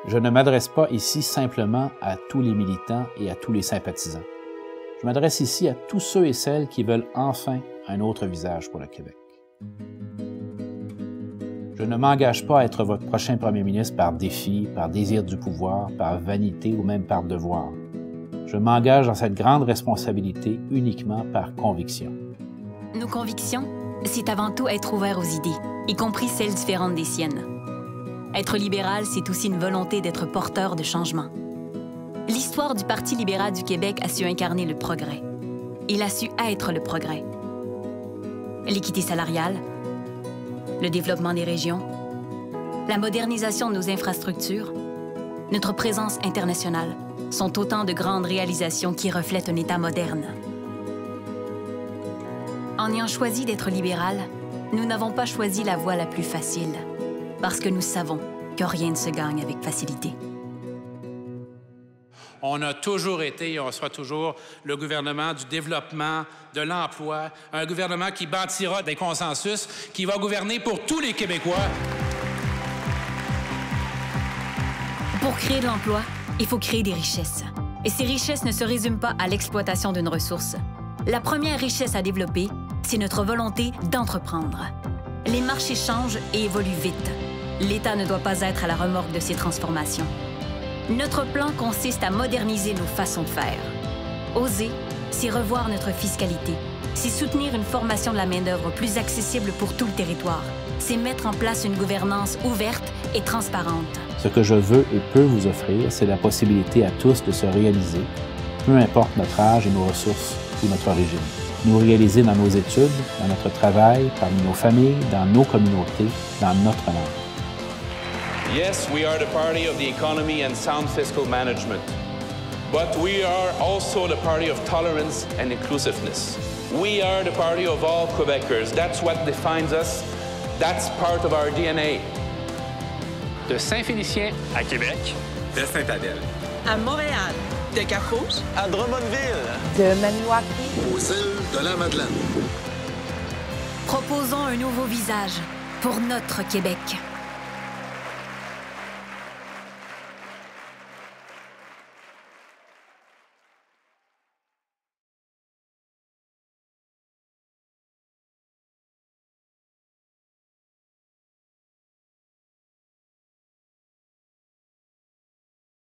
Je ne m'adresse pas ici simplement à tous les militants et à tous les sympathisants. Je m'adresse ici à tous ceux et celles qui veulent enfin un autre visage pour le Québec. Je ne m'engage pas à être votre prochain premier ministre par défi, par désir du pouvoir, par vanité ou même par devoir. Je m'engage dans cette grande responsabilité uniquement par conviction. Nos convictions, c'est avant tout être ouvert aux idées, y compris celles différentes des siennes. Être libéral, c'est aussi une volonté d'être porteur de changement. L'histoire du Parti libéral du Québec a su incarner le progrès. Il a su être le progrès. L'équité salariale, le développement des régions, la modernisation de nos infrastructures, notre présence internationale sont autant de grandes réalisations qui reflètent un État moderne. En ayant choisi d'être libéral, nous n'avons pas choisi la voie la plus facile, parce que nous savons que rien ne se gagne avec facilité. On a toujours été et on sera toujours le gouvernement du développement, de l'emploi, un gouvernement qui bâtira des consensus, qui va gouverner pour tous les Québécois. Pour créer de l'emploi, il faut créer des richesses. Et ces richesses ne se résument pas à l'exploitation d'une ressource. La première richesse à développer, c'est notre volonté d'entreprendre. Les marchés changent et évoluent vite. L'État ne doit pas être à la remorque de ces transformations. Notre plan consiste à moderniser nos façons de faire. Oser, c'est revoir notre fiscalité. C'est soutenir une formation de la main-d'œuvre plus accessible pour tout le territoire. C'est mettre en place une gouvernance ouverte et transparente. Ce que je veux et peux vous offrir, c'est la possibilité à tous de se réaliser, peu importe notre âge et nos ressources ou notre origine. Nous réaliser dans nos études, dans notre travail, parmi nos familles, dans nos communautés, dans notre langue. Yes, we are the party of the economy and sound fiscal management. But we are also the party of tolerance and inclusiveness. We are the party of all Quebecers. That's what defines us. That's part of our DNA. De Saint-Félicien à Québec, de Sainte-Adèle, à Montréal, de Carrefour, à Drummondville, de Maniwaki, aux îles de la Madeleine. Proposons un nouveau visage pour notre Québec.